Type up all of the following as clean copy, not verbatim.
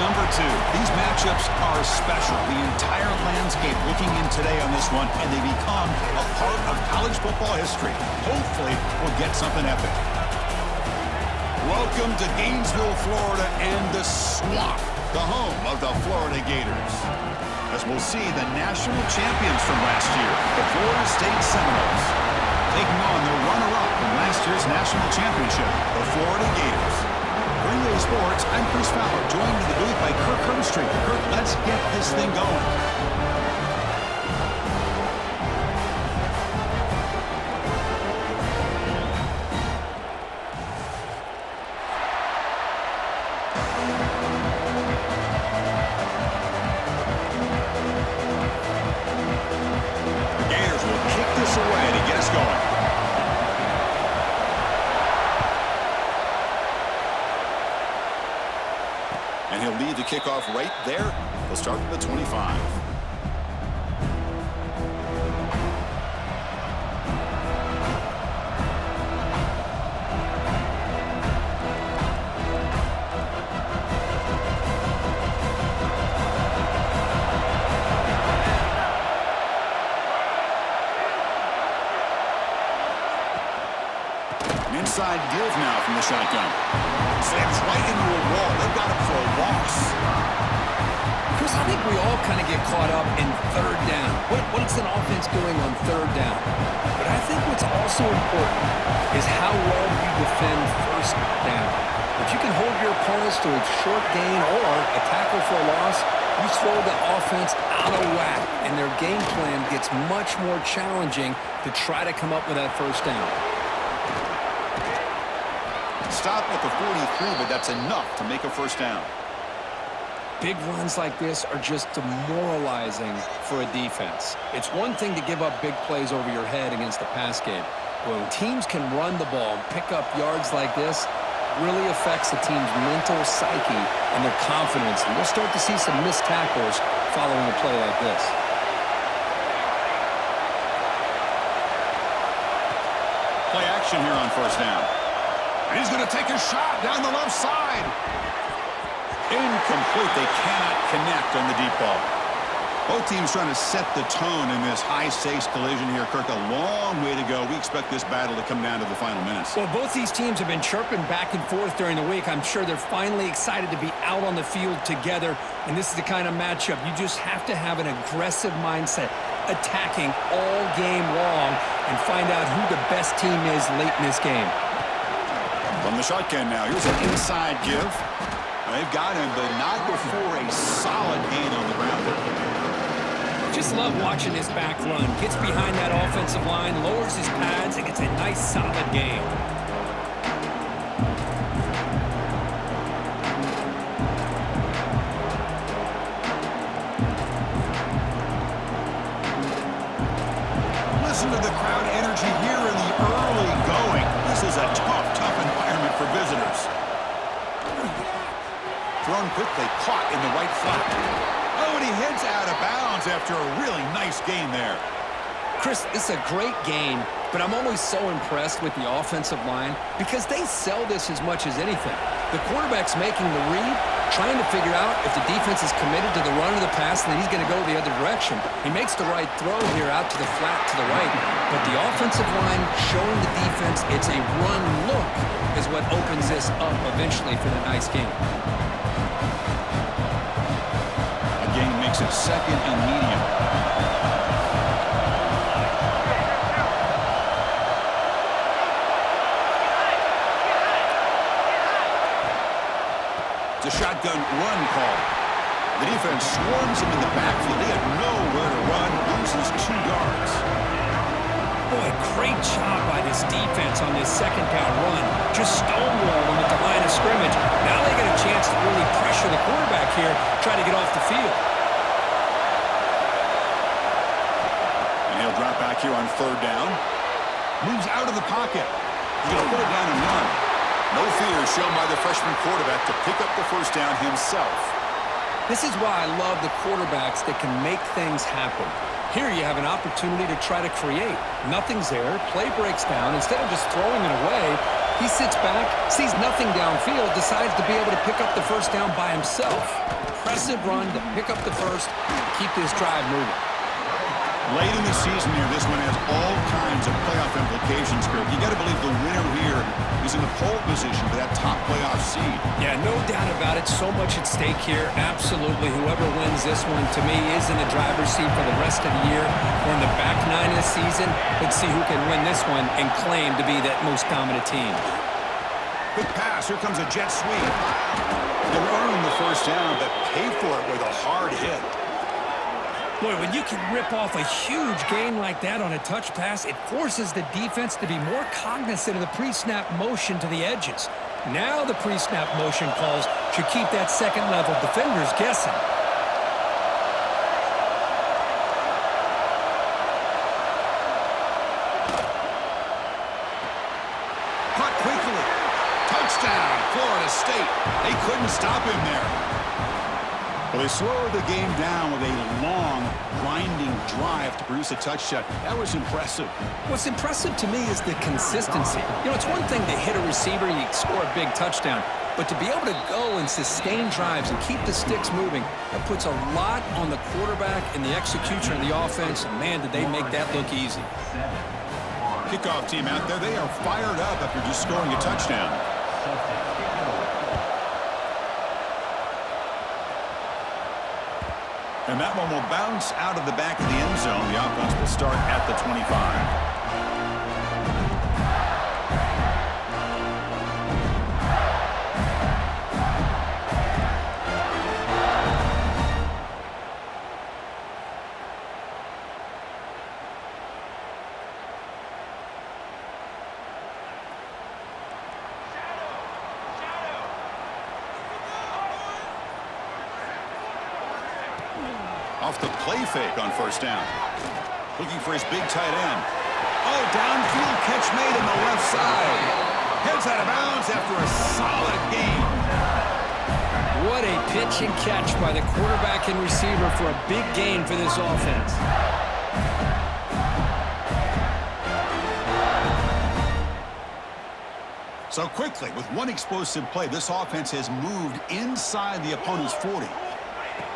number 2. These matchups are special. The entire landscape looking in today on this one, and they become a part of college football history. Hopefully, we'll get something epic. Welcome to Gainesville, Florida, and the Swamp, the home of the Florida Gators. As we'll see the national champions from last year, the Florida State Seminoles, taking on their runner-up in last year's national championship, the Florida Gators. Greenway Sports, I'm Chris Fowler, joined in the booth by Kirk Herbstreit. Kirk, let's get this thing going. The Gators will kick this away to get us going. And he'll lead the kickoff right there. They'll start from the 25. An inside give now from the shotgun. Slams right into a wall. They've got him for a loss. Chris, I think we all kind of get caught up in third down. What's an offense doing on third down? But I think what's also important is how well you defend first down. If you can hold your opponents to a short gain or a tackle for a loss, you throw the offense out of whack, and their game plan gets much more challenging to try to come up with that first down. Stop at the 43, but that's enough to make a first down. Big runs like this are just demoralizing for a defense. It's one thing to give up big plays over your head against the pass game. When teams can run the ball and pick up yards like this, it really affects the team's mental psyche and their confidence. And we'll start to see some missed tackles following a play like this. Play action here on first down. And he's going to take a shot down the left side. Incomplete. They cannot connect on the deep ball. Both teams trying to set the tone in this high-stakes collision here. Kirk, a long way to go. We expect this battle to come down to the final minutes. Well, both these teams have been chirping back and forth during the week. I'm sure they're finally excited to be out on the field together. And this is the kind of matchup you just have to have an aggressive mindset, attacking all game long, and find out who the best team is late in this game. From the shotgun now, here's an inside give. They've got him, but not before a solid gain on the ground. Just love watching this back run. Gets behind that offensive line, lowers his pads, and gets a nice solid gain. Listen to the crowd energy here in the early going. This is a tough environment for visitors. Thrown quickly, caught in the right flat. Oh, and he heads out of bounds after a really nice gain there. Chris, this is a great game, but I'm always so impressed with the offensive line because they sell this as much as anything. The quarterback's making the read, trying to figure out if the defense is committed to the run or the pass, and then he's going to go the other direction. He makes the right throw here out to the flat to the right, but the offensive line showing the defense it's a run look is what opens this up eventually for the nice game. Again, makes it second and medium. It's a shotgun run call. The defense swarms him in the backfield. He had nowhere to run, loses 2 yards. Boy, great job by this defense on this second down run. Just stonewalled him at the line of scrimmage. Now they get a chance to really pressure the quarterback here, try to get off the field. And he'll drop back here on third down. Moves out of the pocket. He's going to put it down and run. No fear shown by the freshman quarterback to pick up the first down himself. This is why I love the quarterbacks that can make things happen. Here you have an opportunity to try to create. Nothing's there. Play breaks down. Instead of just throwing it away, he sits back, sees nothing downfield, decides to be able to pick up the first down by himself. Impressive run to pick up the first, keep this drive moving. Late in the season here, this one has all kinds of playoff implications, Kirk. You got to believe the winner here is in the pole position for that top playoff seed. Yeah, no doubt about it. So much at stake here. Absolutely. Whoever wins this one, to me, is in the driver's seat for the rest of the year. We're in the back nine of the season. Let's see who can win this one and claim to be that most dominant team. Quick pass. Here comes a jet sweep. They'll earn the first down, but pay for it with a hard hit. Boy, when you can rip off a huge gain like that on a touch pass, it forces the defense to be more cognizant of the pre-snap motion to the edges. Now the pre-snap motion calls should keep that second-level defenders guessing. Caught quickly. Touchdown, Florida State. They couldn't stop him there. Well, they slowed the game down with a long, grinding drive to produce a touchdown. That was impressive. What's impressive to me is the consistency. You know, it's one thing to hit a receiver and you score a big touchdown, but to be able to go and sustain drives and keep the sticks moving, that puts a lot on the quarterback and the execution of the offense. And man, did they make that look easy. Kickoff team out there, they are fired up after just scoring a touchdown. And that one will bounce out of the back of the end zone. The offense will start at the 25. Off the play fake on first down. Looking for his big tight end. Oh, downfield catch made on the left side. Heads out of bounds after a solid gain. What a pitch and catch by the quarterback and receiver for a big gain for this offense. So quickly, with one explosive play, this offense has moved inside the opponent's 40.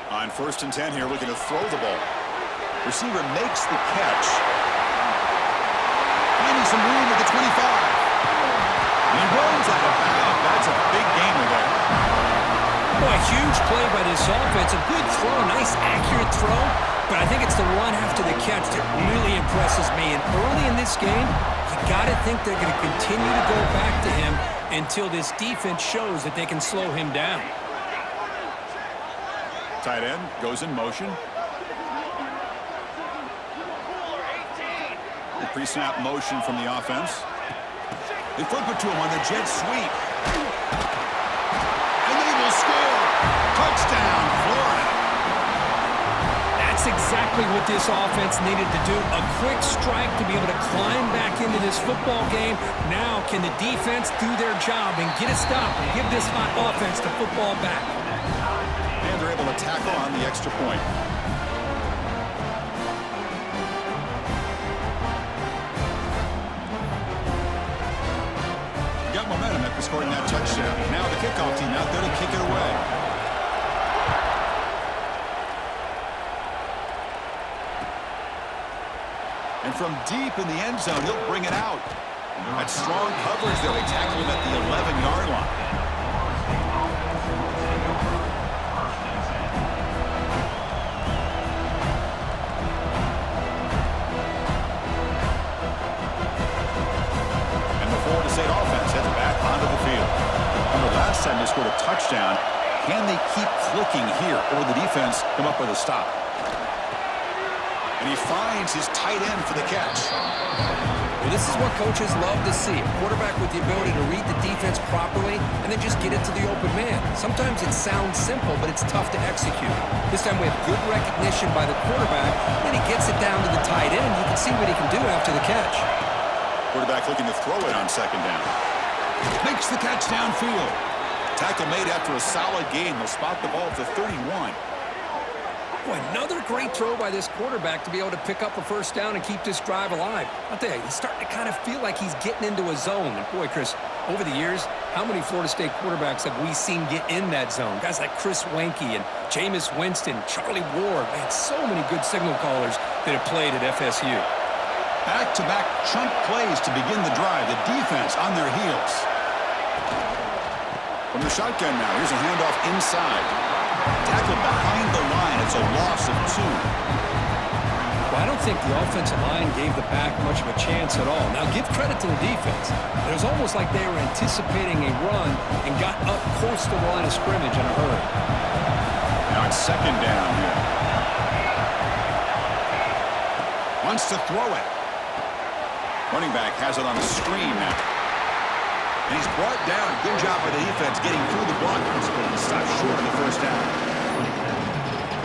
On first and 10 here, looking to throw the ball. Receiver makes the catch. Finding some room at the 25. And he runs out of bounds. That's a big gainer there. Boy, a huge play by this offense. A good throw, a nice accurate throw. But I think it's the run after the catch that really impresses me. And early in this game, you got to think they're going to continue to go back to him until this defense shows that they can slow him down. Tight end goes in motion. The pre-snap motion from the offense. They flip it to him on the jet sweep. And they will score. Touchdown, Florida. That's exactly what this offense needed to do. A quick strike to be able to climb back into this football game. Now can the defense do their job and get a stop and give this hot offense the football back? And they're able to tackle on the extra point. Got momentum after scoring that touchdown. Now the kickoff team out there to kick it away. And from deep in the end zone, he'll bring it out. That strong coverage there. They tackle him at the 11-yard line. State offense heads back onto the field. Remember, last time they scored a touchdown. Can they keep clicking here, or will the defense come up with a stop? And he finds his tight end for the catch. Well, this is what coaches love to see. A quarterback with the ability to read the defense properly and then just get it to the open man. Sometimes it sounds simple, but it's tough to execute. This time we have good recognition by the quarterback. Then he gets it down to the tight end. You can see what he can do after the catch. Quarterback looking to throw it on second down. Makes the catch downfield. Tackle made after a solid gain. They'll spot the ball at the 31. Boy, another great throw by this quarterback to be able to pick up a first down and keep this drive alive. I'll tell you, he's starting to kind of feel like he's getting into a zone. And boy, Chris, over the years, how many Florida State quarterbacks have we seen get in that zone? Guys like Chris Weinke and Jameis Winston, Charlie Ward. Man, so many good signal callers that have played at FSU. Back-to-back chunk plays to begin the drive. The defense on their heels. From the shotgun now, here's a handoff inside. Tackled behind the line. It's a loss of 2. Well, I don't think the offensive line gave the back much of a chance at all. Now, give credit to the defense. It was almost like they were anticipating a run and got up close to the line of scrimmage in a hurry. Now it's second down here. Wants to throw it. Running back has it on the screen now. And he's brought down. Good job by the defense getting through the blockers. He stopped short of the first down.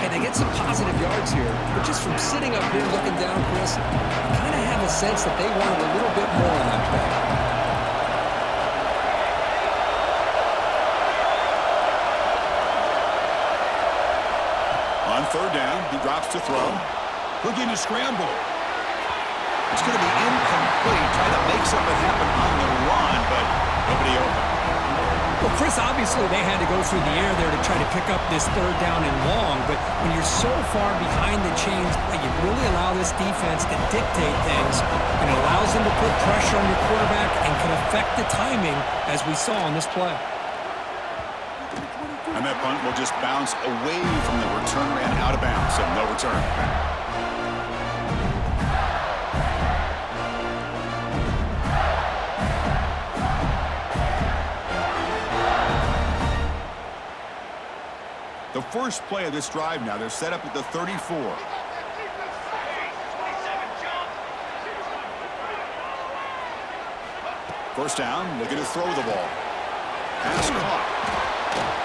Hey, they get some positive yards here, but just from sitting up here looking down, Chris, I kind of have a sense that they wanted a little bit more on that play. On third down, he drops to throw. Looking to scramble. It's going to be incomplete. Trying to make something happen on the run, but nobody open. Well, Chris, obviously they had to go through the air there to try to pick up this third down and long, but when you're so far behind the chains, you really allow this defense to dictate things, and it allows them to put pressure on your quarterback and can affect the timing, as we saw on this play. And that punt will just bounce away from the return man out of bounds, so no return. The first play of this drive now, they're set up at the 34. First down, looking to throw the ball. Pass caught.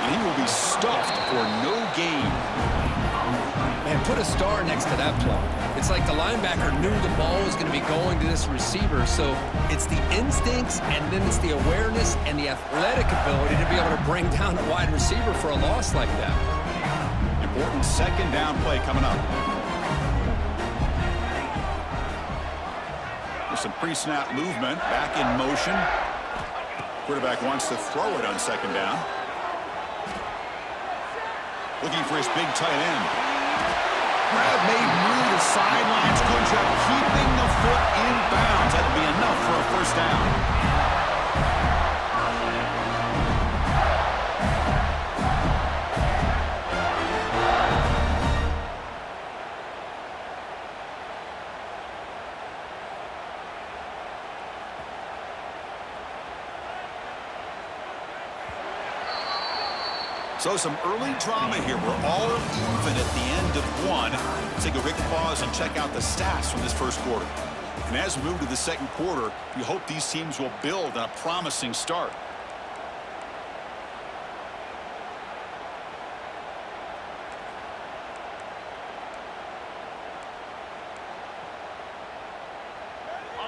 And he will be stuffed for no gain. Man, put a star next to that play. It's like the linebacker knew the ball was going to be going to this receiver, so it's the instincts and then it's the awareness and the athletic ability to be able to bring down a wide receiver for a loss like that. Important second down play coming up. There's some pre-snap movement, back in motion. Quarterback wants to throw it on second down. Looking for his big tight end. Grab made near the sidelines. Good job keeping the foot in bounds. That'll be enough for a first down. So some early drama here. We're all even at the end of one. Let's take a quick pause and check out the stats from this first quarter. And as we move to the second quarter, we hope these teams will build on a promising start.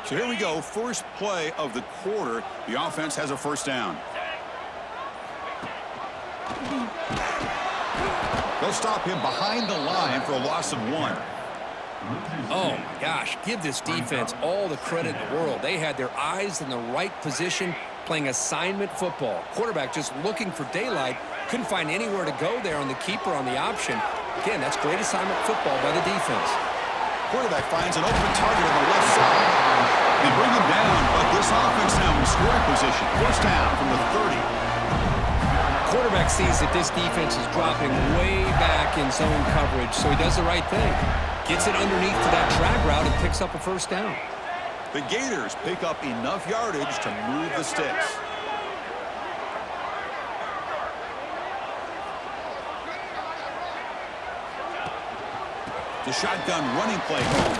So here we go. First play of the quarter. The offense has a first down. They'll stop him behind the line for a loss of 1. Oh, my gosh. Give this defense all the credit in the world. They had their eyes in the right position playing assignment football. Quarterback just looking for daylight. Couldn't find anywhere to go there on the keeper on the option. Again, that's great assignment football by the defense. Quarterback finds an open target on the left side. They bring him down, but this offense now in scoring position. First down from the 30. Quarterback sees that this defense is dropping way back in zone coverage, so he does the right thing. Gets it underneath to that drag route and picks up a first down. The Gators pick up enough yardage to move the sticks. The shotgun running play home.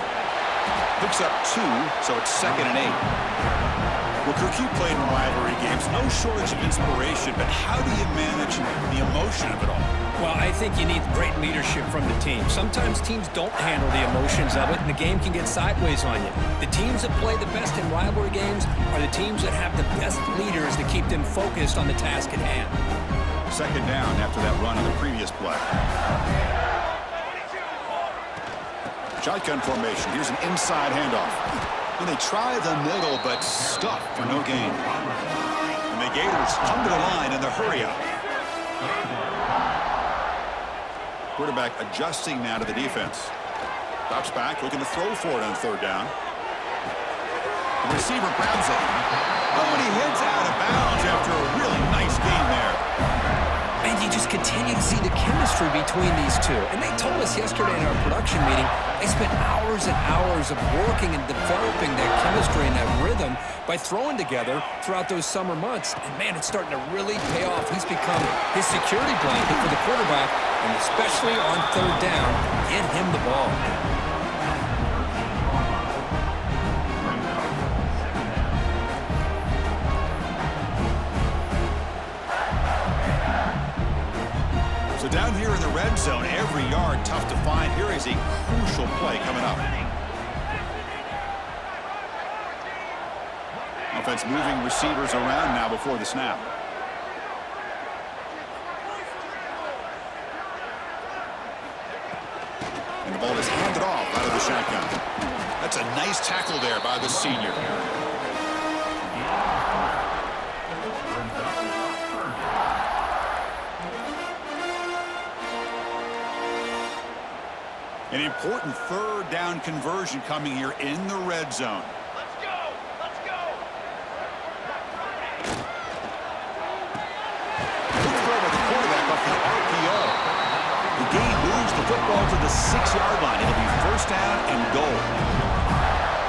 Picks up 2, so it's 2nd and 8. Well, Kirk, you played in rivalry games. No shortage of inspiration, but how do you manage the emotion of it all? Well, I think you need great leadership from the team. Sometimes teams don't handle the emotions of it, and the game can get sideways on you. The teams that play the best in rivalry games are the teams that have the best leaders to keep them focused on the task at hand. Second down after that run on the previous play. Shotgun formation. Here's an inside handoff. And they try the middle, but stuffed for no gain. And the Gators come to the line in the hurry-up. Quarterback adjusting now to the defense. Drops back, looking to throw for it on third down. The receiver grabs it. Oh, and he heads out of bounds after a really nice gain there. And you just continue to see the chemistry between these two. And they told us yesterday in our production meeting, they spent hours and hours of working and developing that chemistry and that rhythm by throwing together throughout those summer months. And, man, it's starting to really pay off. He's become his security blanket for the quarterback, and especially on third down, get him the ball. So down here in the red zone, every yard tough to find. Here is a crucial play coming up. Offense moving receivers around now before the snap. And the ball is handed off out of the shotgun. That's a nice tackle there by the senior. An important third down conversion coming here in the red zone. Let's go! Let's go! Good throw by the quarterback off the RPO. The game moves the football to the 6-yard line. It'll be first down and goal.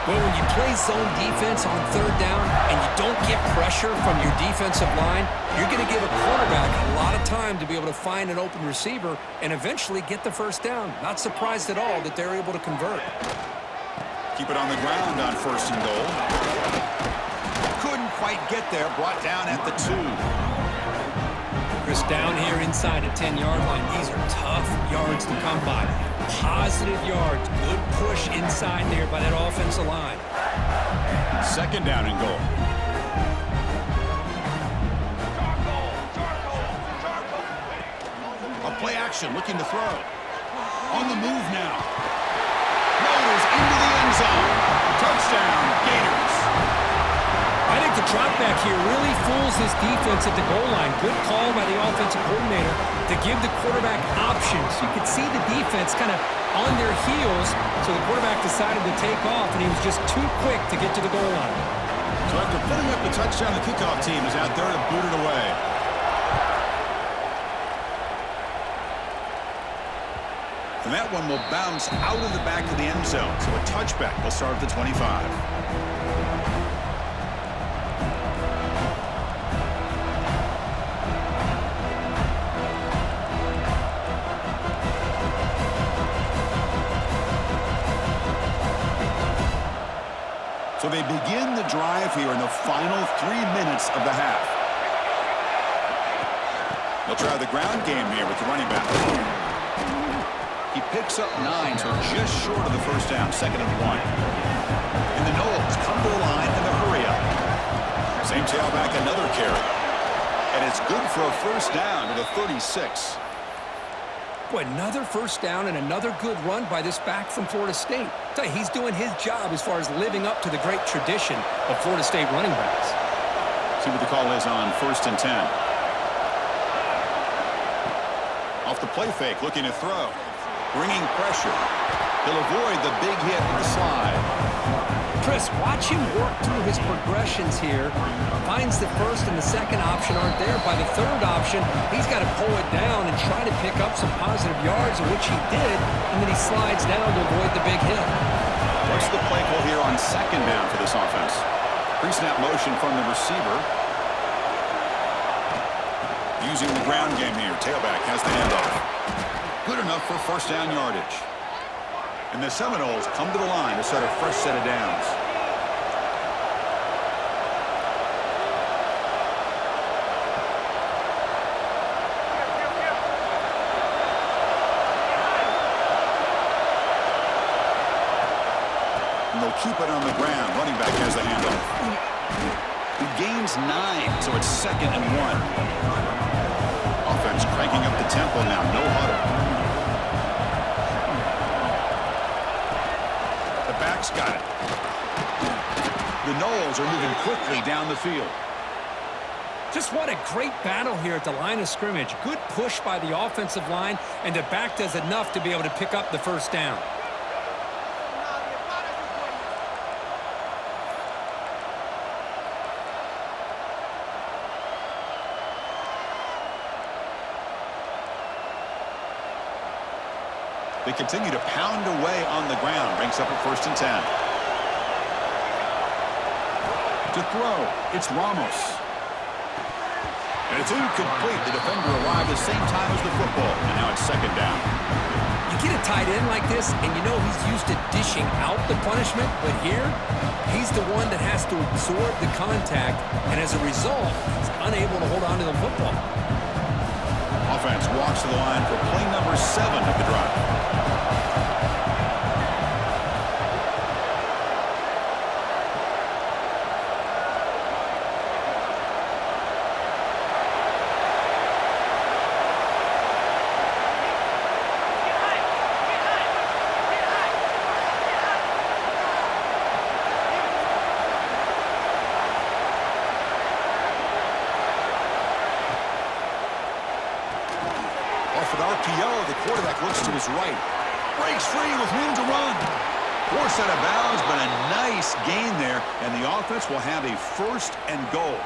Well, when you play zone defense on third down and you don't get pressure from your defensive line, you're going to give a quarterback a lot of time to be able to find an open receiver and eventually get the first down. Not surprised at all that they're able to convert. Keep it on the ground on first and goal. Couldn't quite get there. Brought down at the 2. Chris, down here inside the 10-yard line, these are tough yards to come by. Positive yards. Good push inside there by that offensive line. Second down and goal. A play action, looking to throw. On the move now. Motors into the end zone. Touchdown, Gators. I think the drop back here really fools this defense at the goal line. Good call by the offensive coordinator to give the quarterback options. You could see the defense kind of on their heels, so the quarterback decided to take off, and he was just too quick to get to the goal line. So after putting up the touchdown, the kickoff team is out there to boot it away. And that one will bounce out of the back of the end zone. So a touchback will start at the 25. So they begin the drive here in the final 3 minutes of the half. They'll try the ground game here with the running back. He picks up 9, so just short of the first down, 2nd and 1. And the Noles come to the line in the hurry-up. Same tailback, another carry. And it's good for a first down to the 36. Boy, another first down and another good run by this back from Florida State. I tell you, he's doing his job as far as living up to the great tradition of Florida State running backs. See what the call is on 1st and 10. Off the play fake, looking to throw. Bringing pressure. He'll avoid the big hit with the slide. Chris, watch him work through his progressions here. Finds the first and the second option aren't there. By the third option, he's got to pull it down and try to pick up some positive yards, which he did, and then he slides down to avoid the big hit. What's the play call here on 2nd down for this offense? Pre-snap motion from the receiver. Using the ground game here. Tailback has the handoff. Good enough for first down yardage. And the Seminoles come to the line to start a fresh set of downs. And they'll keep it on the ground. Running back has the handoff. He gains 9, so it's 2nd and 1. Offense cranking up the tempo now. No huddle. He's got it. The Noles are moving quickly down the field. Just what a great battle here at the line of scrimmage. Good push by the offensive line, and the back does enough to be able to pick up the first down. They continue to pound away on the ground. Brings up a 1st and 10. To throw, it's Ramos. And it's incomplete. The defender arrived the same time as the football. And now it's 2nd down. You get a tight end like this, and you know he's used to dishing out the punishment, but here, he's the one that has to absorb the contact, and as a result, he's unable to hold on to the football. Offense walks to the line for play number 7 of the drive. Off an RPO, the quarterback looks to his right. Breaks free with room to run. Forced out of bounds, but a nice gain there, and the offense will have a 1st and goal.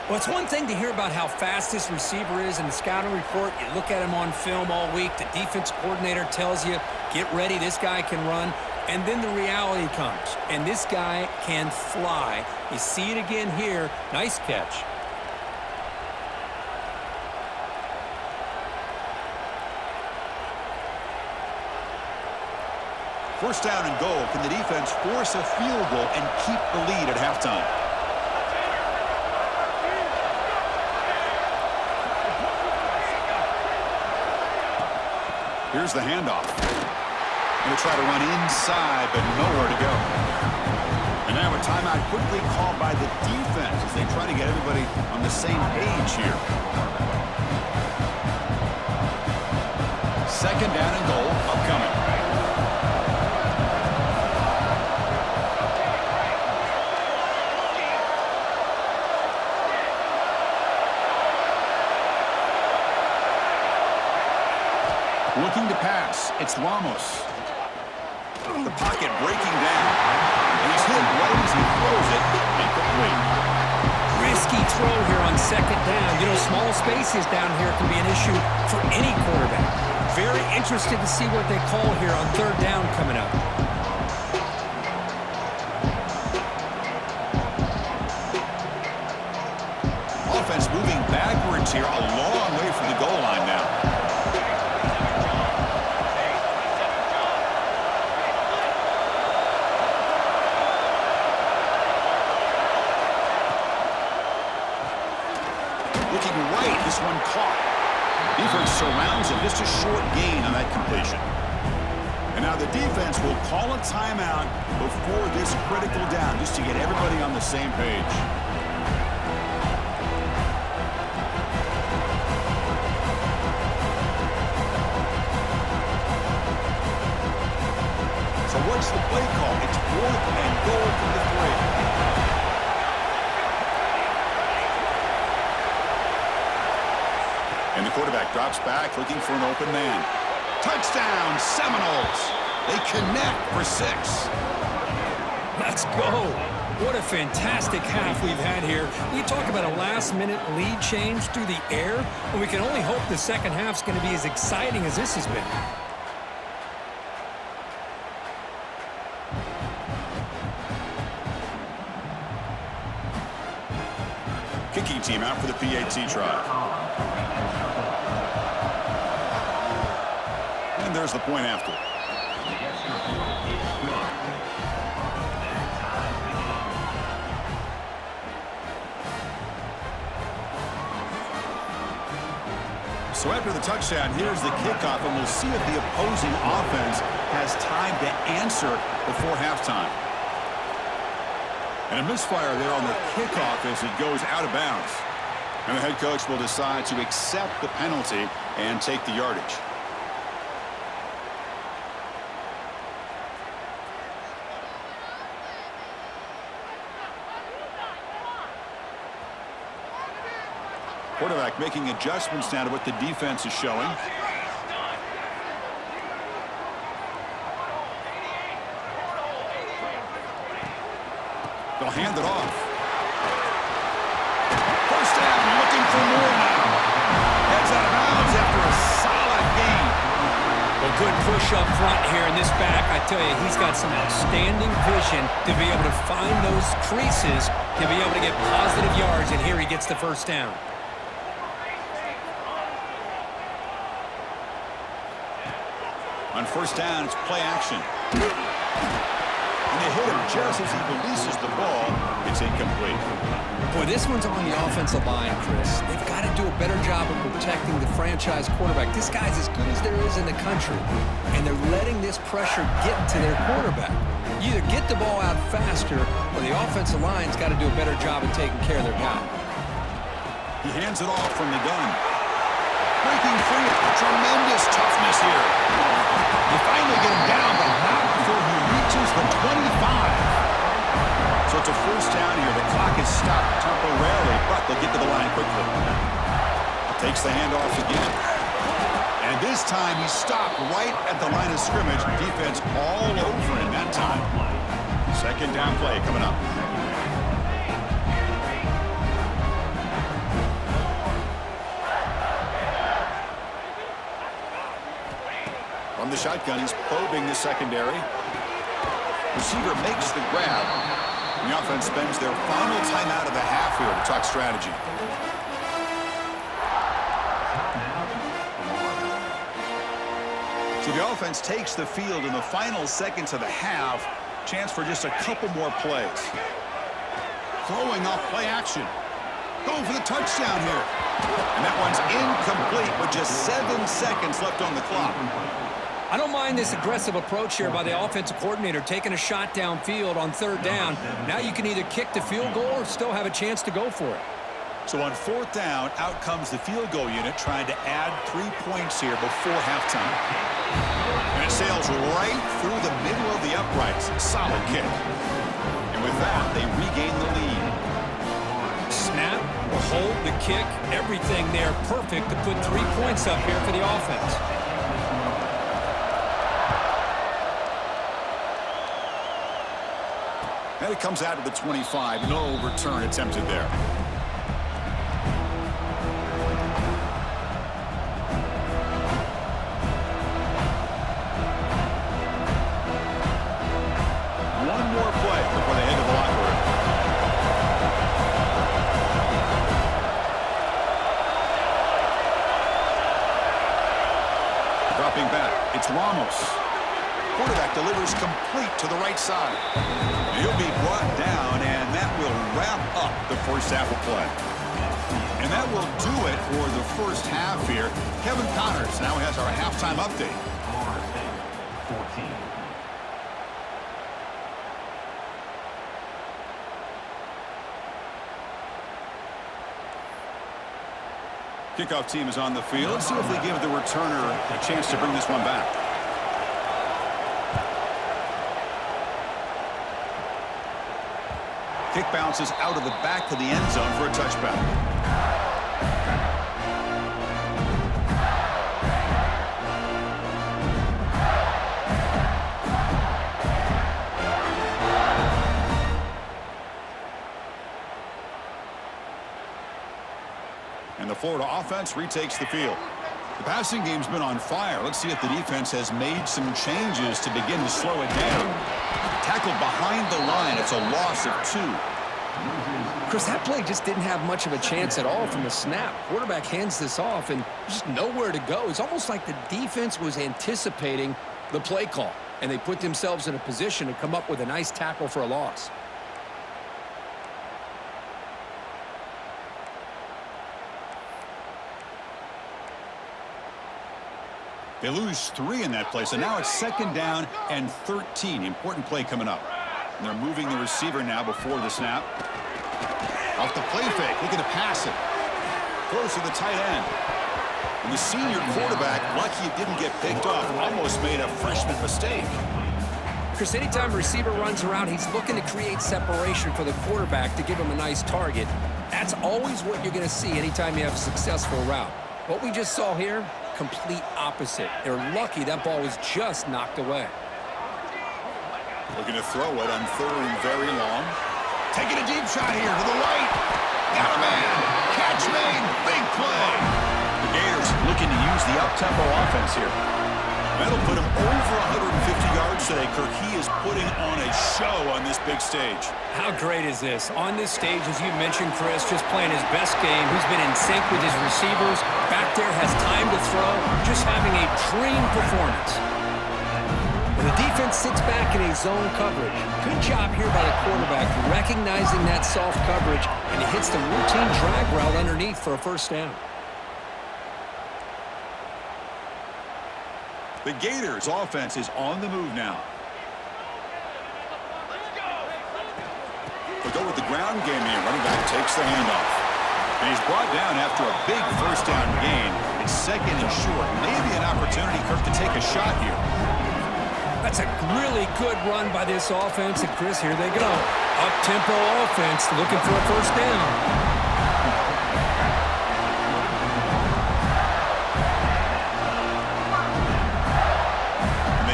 Well, it's one thing to hear about how fast this receiver is in the scouting report. You look at him on film all week. The defense coordinator tells you, get ready, this guy can run. And then the reality comes, and this guy can fly. You see it again here. Nice catch. First down and goal. Can the defense force a field goal and keep the lead at halftime? Here's the handoff. Going to try to run inside, but nowhere to go. And now a timeout quickly called by the defense as they try to get everybody on the same page here. 2nd down and goal upcoming. Looking to pass, it's Ramos. The pocket breaking down. And he's hit right as he throws it. Incomplete. Risky throw here on 2nd down. You know, small spaces down here can be an issue for any quarterback. Very interested to see what they call here on 3rd down coming up. Offense moving backwards here, a long way from the goal line now. Looking right, this one caught. Defense surrounds him, just a short gain on that completion. And now the defense will call a timeout before this critical down, just to get everybody on the same page. So what's the play call? It's 4th and goal from the 3. And the quarterback drops back, looking for an open man. Touchdown, Seminoles! They connect for 6. Let's go. What a fantastic half we've had here. We talk about a last-minute lead change through the air, and we can only hope the second half's going to be as exciting as this has been. Kicking team out for the PAT try. And there's the point after. So after the touchdown, here's the kickoff, and we'll see if the opposing offense has time to answer before halftime. And a misfire there on the kickoff as it goes out of bounds. And the head coach will decide to accept the penalty and take the yardage. Quarterback making adjustments now to what the defense is showing. They'll hand it off. First down, looking for more now. Heads out of bounds after a solid gain. Well, good push up front here in this back. I tell you, he's got some outstanding vision to be able to find those creases, to be able to get positive yards, and here he gets the first down. On first down, it's play action. And they hit him just as he releases the ball. It's incomplete. Boy, this one's on the offensive line, Chris. They've got to do a better job of protecting the franchise quarterback. This guy's as good as there is in the country, and they're letting this pressure get to their quarterback. You either get the ball out faster, or the offensive line's got to do a better job of taking care of their guy. He hands it off from the gun. Breaking free. Tremendous toughness here. You finally get him down, but not before he reaches the 25. So it's a first down here. The clock is stopped temporarily, but they'll get to the line quickly. Takes the handoff again. And this time he stopped right at the line of scrimmage. Defense all over him that time. Second down play coming up. From the shotgun, he's probing the secondary. Receiver makes the grab. And the offense spends their final timeout of the half here to talk strategy. So the offense takes the field in the final seconds of the half. Chance for just a couple more plays. Throwing off play action. Going for the touchdown here. And that one's incomplete with just 7 seconds left on the clock. I don't mind this aggressive approach here by the offensive coordinator, taking a shot downfield on third down. Now you can either kick the field goal or still have a chance to go for it. So on fourth down, out comes the field goal unit trying to add 3 points here before halftime. And it sails right through the middle of the uprights. Solid kick. And with that, they regain the lead. Snap, the hold, the kick, everything there perfect to put 3 points up here for the offense. And it comes out of the 25. No return attempted there. One more play before they head to the locker room. Dropping back, it's Ramos. Quarterback delivers complete to the right side. He'll be brought down, and that will wrap up the first half of play. And that will do it for the first half here. Kevin Connors now has our halftime update. 14. Kickoff team is on the field. Let's see if they give the returner a chance to bring this one back. Kick bounces out of the back of the end zone for a touchback. And the Florida offense retakes the field. The passing game's been on fire. Let's see if the defense has made some changes to begin to slow it down. Tackled behind the line. It's a loss of 2. Chris, that play just didn't have much of a chance at all from the snap. Quarterback hands this off and just nowhere to go. It's almost like the defense was anticipating the play call, and they put themselves in a position to come up with a nice tackle for a loss. They lose 3 in that play, so now it's second down and 13. Important play coming up. And they're moving the receiver now before the snap. Off the play fake, looking to pass it. Throws to the tight end. And the senior quarterback, lucky it didn't get picked off, almost made a freshman mistake. Chris, anytime a receiver runs around, he's looking to create separation for the quarterback to give him a nice target. That's always what you're going to see anytime you have a successful route. What we just saw here, complete opposite. They're lucky that ball was just knocked away. Looking to throw it on third and very long. Taking a deep shot here to the right. Got a man. Catch made. Big play. The Gators looking to use the up-tempo offense here. That'll put him over 150 yards today, Kirk. He is putting on a show on this big stage. How great is this? On this stage, as you mentioned, Chris, just playing his best game. He's been in sync with his receivers. Back there, has time to throw. Just having a dream performance. The defense sits back in a zone coverage. Good job here by the quarterback, recognizing that soft coverage, and he hits the routine drag route underneath for a first down. The Gators' offense is on the move now. They'll go with the ground game here. Running back takes the handoff. And he's brought down after a big first down gain. It's second and short. Maybe an opportunity, Kirk, to take a shot here. That's a really good run by this offense. And, Chris, here they go. Up-tempo offense looking for a first down.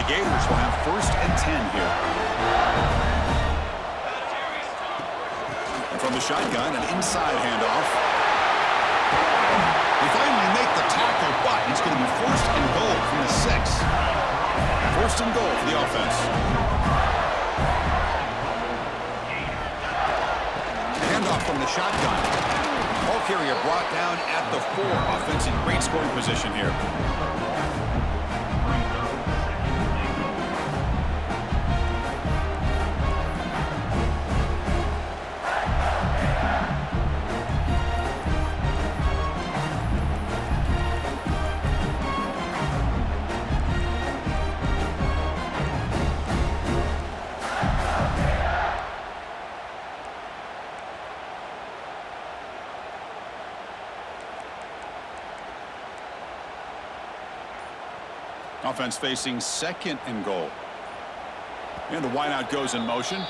Gators will have first and 10 here. And from the shotgun, an inside handoff. They finally make the tackle, but it's going to be first and goal from the 6. First and goal for the offense. Handoff from the shotgun. Ball carrier brought down at the 4. Offense in great scoring position here. Offense facing second and goal. And the wideout goes in motion.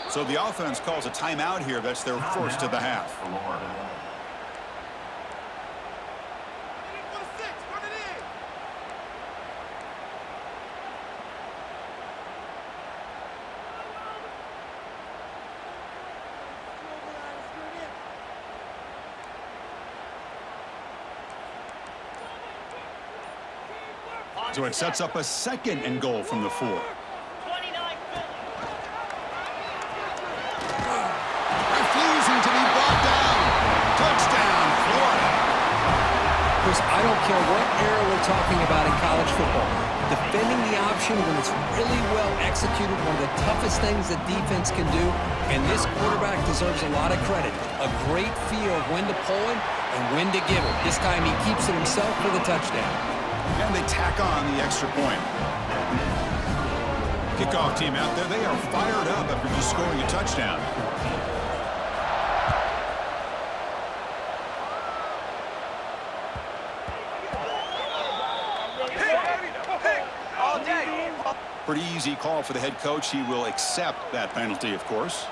So the offense calls a timeout here. That's their first of the half. So it sets up a second and goal from the 4. Refusing to be brought down. Touchdown, Florida. Chris, I don't care what era we're talking about in college football. Defending the option when it's really well executed, one of the toughest things that defense can do, and this quarterback deserves a lot of credit. A great feel of when to pull it and when to give it. This time he keeps it himself for the touchdown. And they tack on the extra point. Kickoff team out there, they are fired up after just scoring a touchdown. Pretty easy call for the head coach. He will accept that penalty, of course.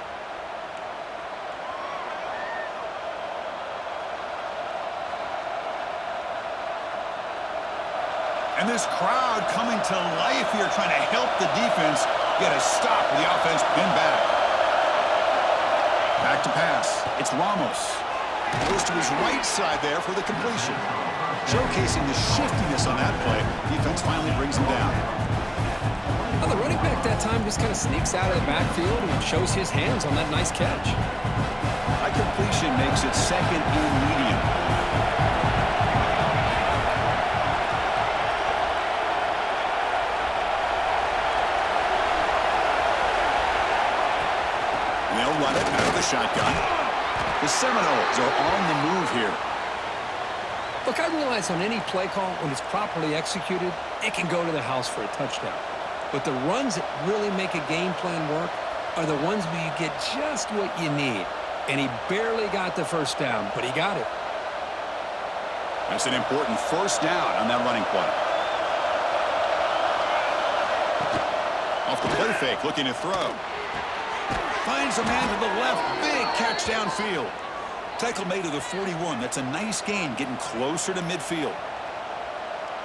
And this crowd coming to life here, trying to help the defense get a stop with the offense pinned back. Back to pass. It's Ramos. Goes to his right side there for the completion. Showcasing the shiftiness on that play. Defense finally brings him down. Well, the running back that time just kind of sneaks out of the backfield and shows his hands on that nice catch. That completion makes it second and medium. Run it out of the shotgun. The Seminoles are on the move here. Look, I realize on any play call, when it's properly executed, it can go to the house for a touchdown. But the runs that really make a game plan work are the ones where you get just what you need. And he barely got the first down, but he got it. That's an important first down on that running play. Off the play fake, looking to throw. Finds a man to the left. Big catch downfield. Tackle made to the 41. That's a nice gain, getting closer to midfield.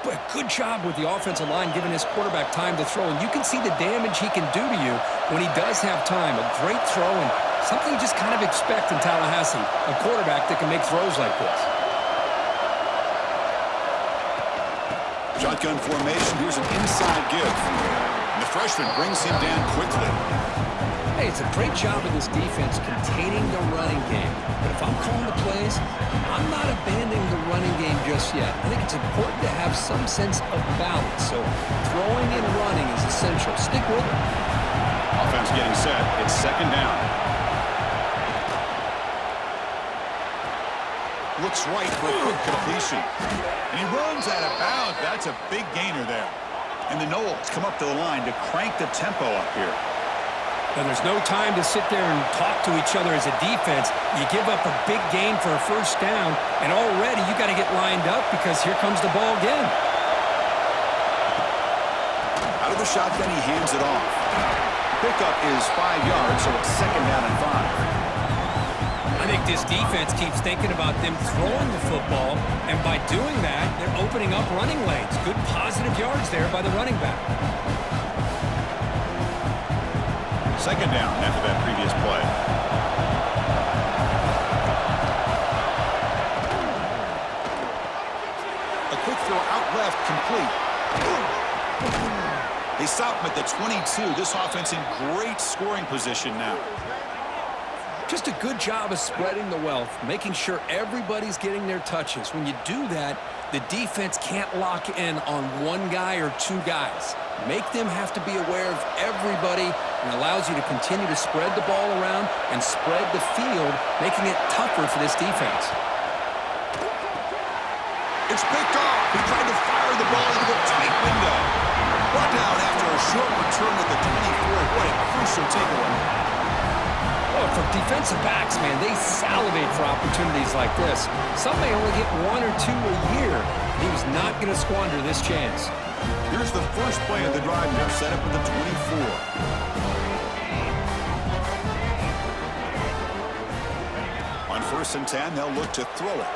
But good job with the offensive line giving his quarterback time to throw. And you can see the damage he can do to you when he does have time. A great throw and something you just kind of expect in Tallahassee. A quarterback that can make throws like this. Shotgun formation. Here's an inside give. And the freshman brings him down quickly. Hey, it's a great job of this defense containing the running game. But if I'm calling the plays, I'm not abandoning the running game just yet. I think it's important to have some sense of balance. So throwing and running is essential. Stick with it. Offense getting set. It's second down. Looks right for a quick completion. And he runs out of bounds. That's a big gainer there. And the Noles come up to the line to crank the tempo up here. And there's no time to sit there and talk to each other as a defense. You give up a big gain for a first down, and already you got to get lined up because here comes the ball again. Out of the shotgun, he hands it off. Pickup is 5 yards, so it's second down and 5. I think this defense keeps thinking about them throwing the football, and by doing that, they're opening up running lanes. Good positive yards there by the running back. Second down after that previous play. A quick throw out left, complete. They stop him at the 22. This offense in great scoring position now. Just a good job of spreading the wealth, making sure everybody's getting their touches. When you do that, the defense can't lock in on one guy or two guys. Make them have to be aware of everybody and allows you to continue to spread the ball around and spread the field, making it tougher for this defense. It's picked off. He tried to fire the ball into a tight window. Brought down after a short return at the 24. What a crucial takeaway. Oh, for defensive backs, man, they salivate for opportunities like this. Some may only get one or two a year. He was not going to squander this chance. Here's the first play of the drive. They're set up at the 24. On 1st and 10, they'll look to throw it.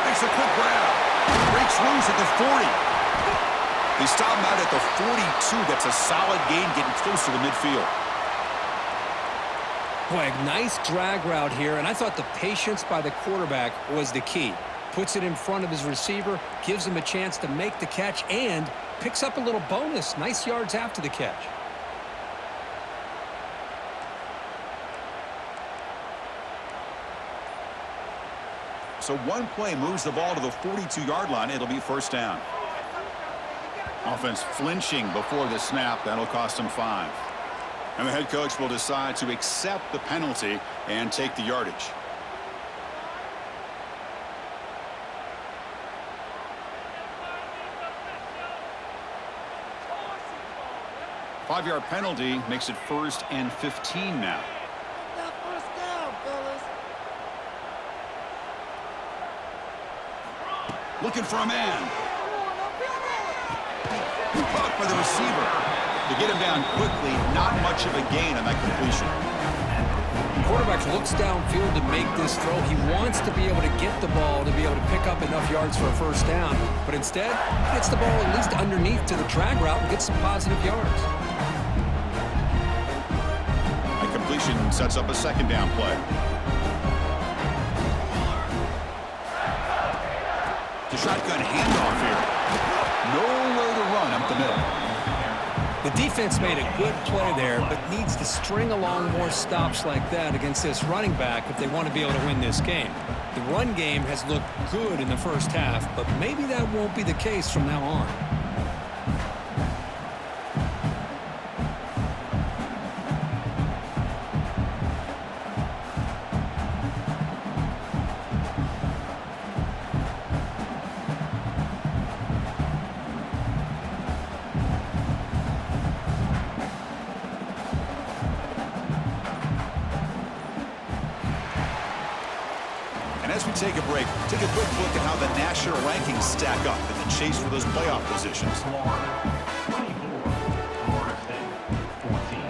Makes a quick grab. Breaks loose at the 40. They stop him out at the 42. That's a solid gain, getting close to the midfield. Boy, a nice drag route here, and I thought the patience by the quarterback was the key. Puts it in front of his receiver, gives him a chance to make the catch, and picks up a little bonus. Nice yards after the catch. So one play moves the ball to the 42-yard line. It'll be first down. Offense flinching before the snap. That'll cost him 5. And the head coach will decide to accept the penalty and take the yardage. Five-yard penalty makes it 1st and 15 now. First down, fellas. Looking for a man. Caught by the receiver. To get him down quickly, not much of a gain on that completion. The quarterback looks downfield to make this throw. He wants to be able to get the ball to be able to pick up enough yards for a first down. But instead, he gets the ball at least underneath to the drag route and gets some positive yards. That completion sets up a second down play. The shotgun handoff here. Nowhere to run up the middle. The defense made a good play there, but needs to string along more stops like that against this running back if they want to be able to win this game. The run game has looked good in the first half, but maybe that won't be the case from now on. As we take a break, take a quick look at how the national rankings stack up in the chase for those playoff positions. Florida 24, Florida State 14.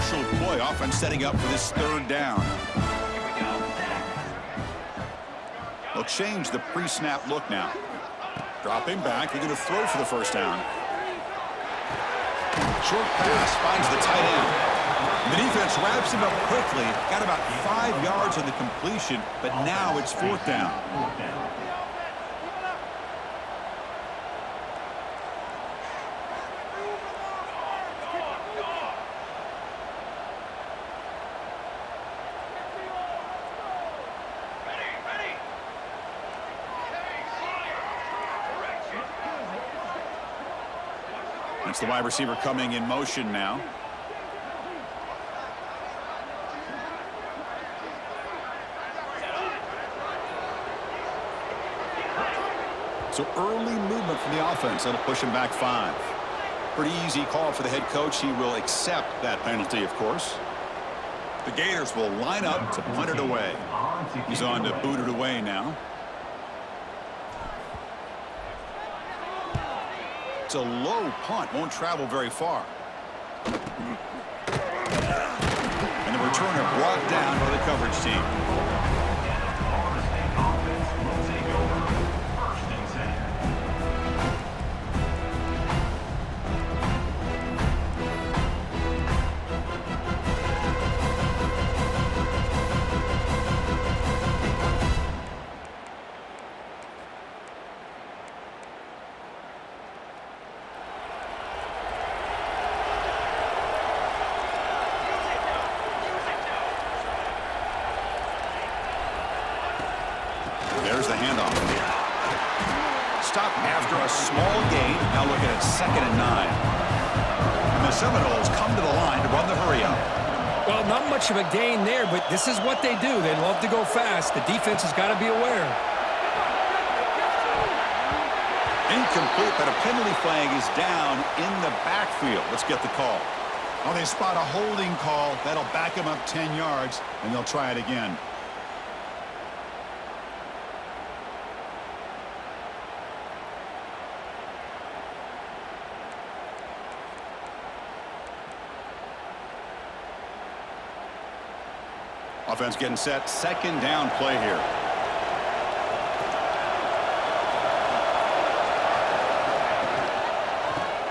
crucial play. Offense setting up for this third down. They'll change the pre-snap look now. Dropping back. They're going to throw for the first down. Short pass finds the tight end. The defense wraps him up quickly. Got about 5 yards on the completion, but now it's fourth down. It's the wide receiver coming in motion now. So early movement from the offense. That'll push him back 5. Pretty easy call for the head coach. He will accept that penalty, of course. The Gators will line up to punt it away. He's on to boot it away now. It's a low punt. Won't travel very far. And the returner brought down by the coverage team. There's the handoff. Stop after a small gain. Now looking at 2nd and 9. And the Seminoles come to the line to run the hurry up. Well, not much of a gain there, but this is what they do. They love to go fast. The defense has got to be aware. Incomplete, but a penalty flag is down in the backfield. Let's get the call. Oh, they spot a holding call. That'll back them up 10 yards, and they'll try it again. Offense getting set. 2nd down play here.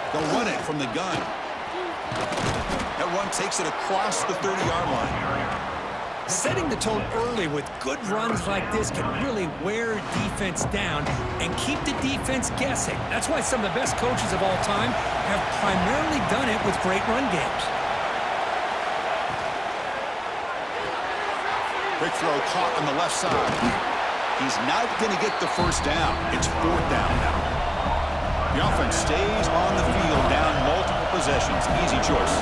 They'll run it from the gun. That run takes it across the 30-yard line. Setting the tone early with good runs like this can really wear defense down and keep the defense guessing. That's why some of the best coaches of all time have primarily done it with great run games. Quick throw caught on the left side. He's not going to get the first down. It's 4th down now. The offense stays on the field down multiple possessions. Easy choice.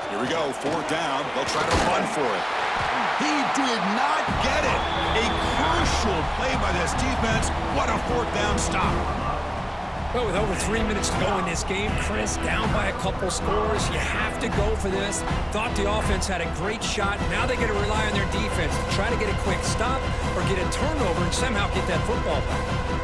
Here we go, 4th down. They'll try to run for it. He did not get it. A crucial play by this defense. What a 4th down stop. Well, with over 3 minutes to go in this game, Chris, down by a couple scores, you have to go for this. Thought the offense had a great shot. Now they got to rely on their defense to try to get a quick stop or get a turnover and somehow get that football back.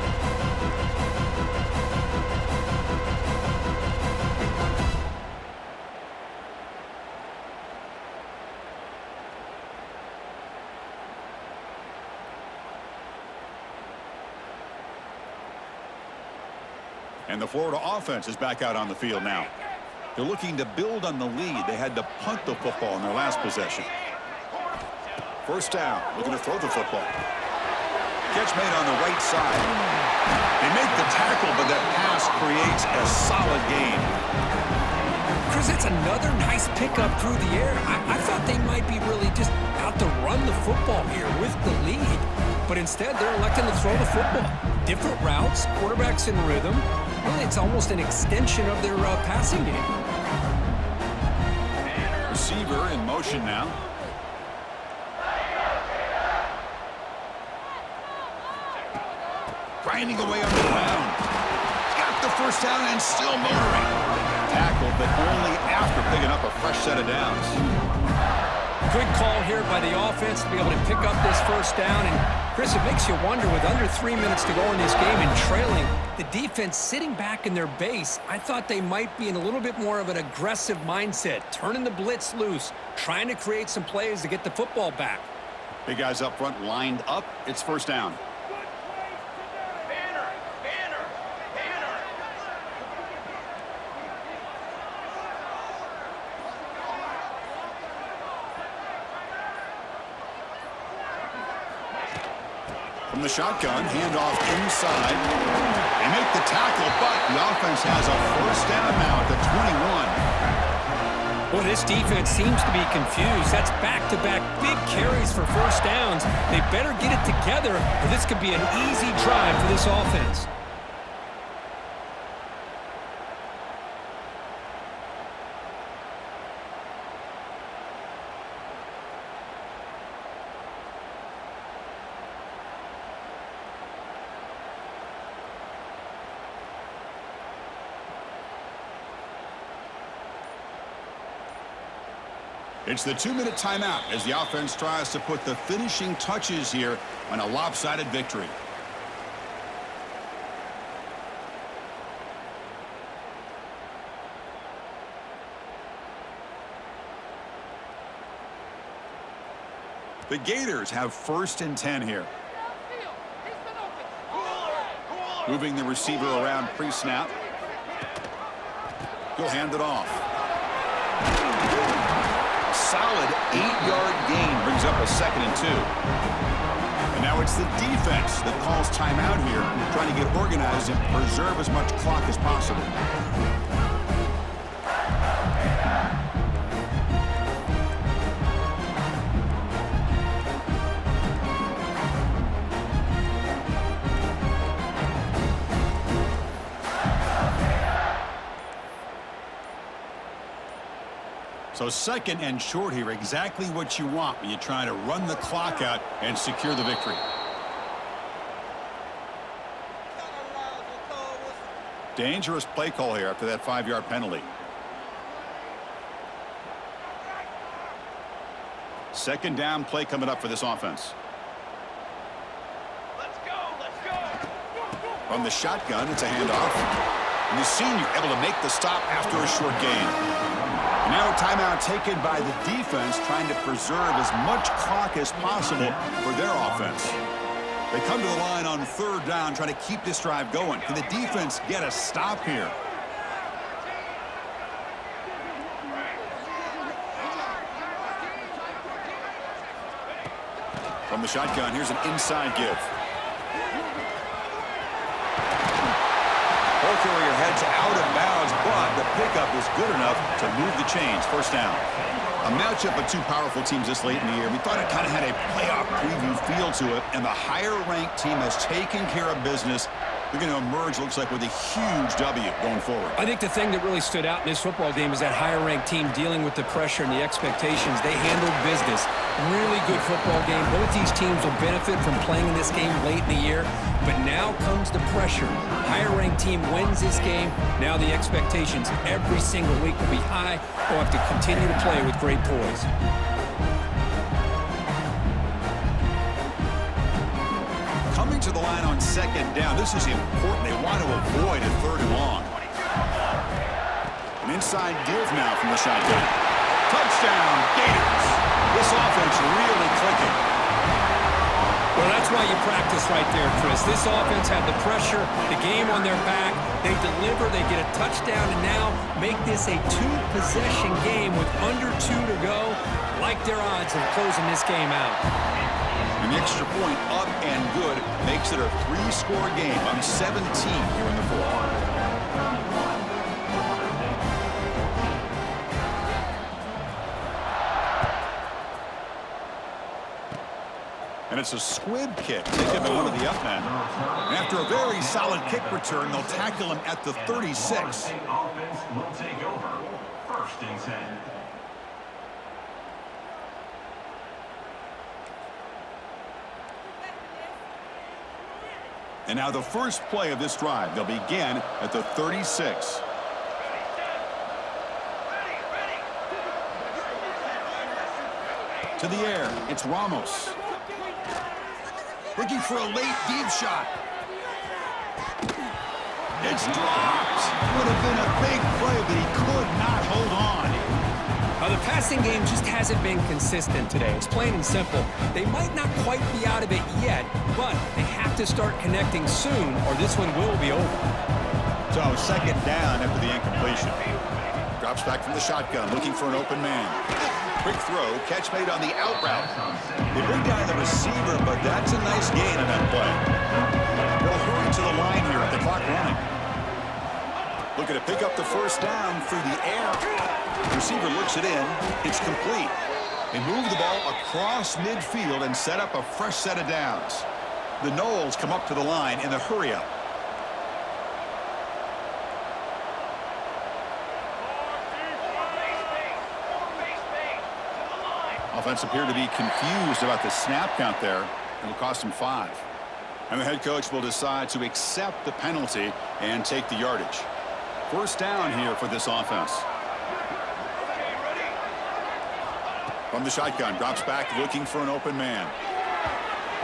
And the Florida offense is back out on the field now. They're looking to build on the lead. They had to punt the football in their last possession. First down, looking to throw the football. Catch made on the right side. They make the tackle, but that pass creates a solid gain. Chris, it's another nice pickup through the air. I thought they might be really just out to run the football here with the lead. But instead, they're electing to throw the football. Different routes, quarterbacks in rhythm. Really, it's almost an extension of their passing game. receiver in motion now. Grinding away on the ground. Got the first down and still motoring. Tackled, but only after picking up a fresh set of downs. Good call here by the offense to be able to pick up this first down. And, Chris, it makes you wonder, with under 3 minutes to go in this game and trailing, the defense sitting back in their base, I thought they might be in a little bit more of an aggressive mindset, turning the blitz loose, trying to create some plays to get the football back. Big guys up front lined up. It's first down. From the shotgun, handoff inside. They make the tackle, but the offense has a first down now at the 21. Well, this defense seems to be confused. That's back-to-back big carries for first downs. They better get it together, or this could be an easy drive for this offense. It's the 2-minute timeout as the offense tries to put the finishing touches here on a lopsided victory. The Gators have 1st and 10 here. Moving the receiver around pre-snap. He'll hand it off. Solid 8-yard gain brings up a 2nd and 2. And now it's the defense that calls timeout here, trying to get organized and preserve as much clock as possible. So 2nd and short here, exactly what you want when you try to run the clock out and secure the victory. Dangerous play call here after that 5-yard penalty. 2nd down play coming up for this offense. Let's go. From the shotgun, it's a handoff. And the senior able to make the stop after a short gain. And now a timeout taken by the defense, trying to preserve as much clock as possible for their offense. They come to the line on 3rd down, trying to keep this drive going. Can the defense get a stop here? From the shotgun, here's an inside give. Ball carrier heads out of bounds, but the pickup is good enough to move the chains. First down. A matchup of 2 powerful teams this late in the year. We thought it kind of had a playoff preview feel to it, and the higher-ranked team has taken care of business. They're going to emerge, looks like, with a huge W going forward. I think the thing that really stood out in this football game is that higher-ranked team dealing with the pressure and the expectations. They handled business. Really good football game. Both these teams will benefit from playing in this game late in the year, but now comes the pressure. Higher-ranked team wins this game. Now the expectations every single week will be high. They'll have to continue to play with great poise. Coming to the line on 2nd down. This is important. They want to avoid a 3rd and long. An inside give now from the shotgun. Touchdown, Gators. This offense really clicking. Well, that's why you practice right there, Chris. This offense had the pressure, the game on their back. They deliver, they get a touchdown, and now make this a 2-possession game with under 2 to go. Like their odds of closing this game out. An extra point up and good makes it a 3-score game on 17 here in the 4th. And it's a squib kick taken by one of the up men. And after a very solid kick return, they'll tackle him at the 36. Offense will take over. 1st and 10. And now the first play of this drive. They'll begin at the 36. To the air, it's Ramos. Looking for a late deep shot. It's dropped. Would have been a big play, but he could not hold on. The passing game just hasn't been consistent today. It's plain and simple. They might not quite be out of it yet, but they have to start connecting soon or this one will be over. So second down after the incompletion. Drops back from the shotgun, looking for an open man. Quick throw, catch made on the out route. They bring down the receiver, but that's a nice gain on that play. They'll hurry to the line here with the clock running. Looking to pick up the first down through the air. The receiver looks it in. It's complete. They move the ball across midfield and set up a fresh set of downs. The Noles come up to the line in the hurry-up. Offense appeared to be confused about the snap count there. It'll cost him 5. And the head coach will decide to accept the penalty and take the yardage. First down here for this offense. From the shotgun, drops back looking for an open man.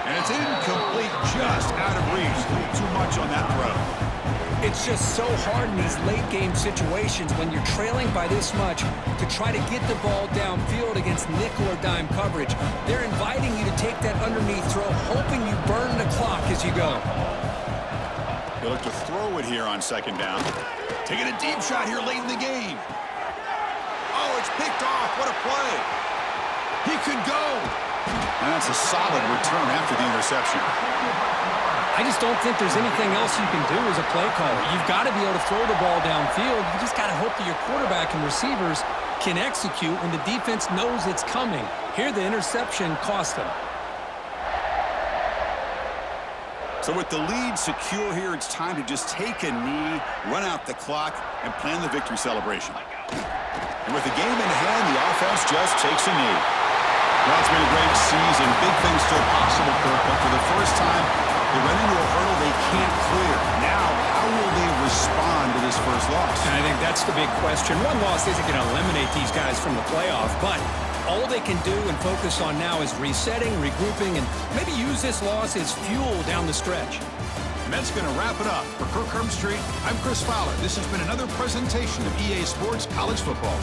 And it's incomplete, just out of reach. Too much on that throw. It's just so hard in these late game situations when you're trailing by this much to try to get the ball downfield against nickel or dime coverage. They're inviting you to take that underneath throw, hoping you burn the clock as you go. They look to throw it here on second down. Taking a deep shot here late in the game. Oh, it's picked off. What a play. He could go. And that's a solid return after the interception. I just don't think there's anything else you can do as a play caller. You've got to be able to throw the ball downfield. You just got to hope that your quarterback and receivers can execute when the defense knows it's coming. Here, the interception cost them. So with the lead secure here, it's time to just take a knee, run out the clock, and plan the victory celebration. And with the game in hand, the offense just takes a knee. Well, it's been a great season. Big things still possible, Kirk, but for the first time, they run into a hurdle they can't clear. Now, how will they respond to this first loss? And I think that's the big question. One loss isn't going to eliminate these guys from the playoff, but all they can do and focus on now is resetting, regrouping, and maybe use this loss as fuel down the stretch. And that's going to wrap it up. For Kirk Herbstreit, I'm Chris Fowler. This has been another presentation of EA Sports College Football.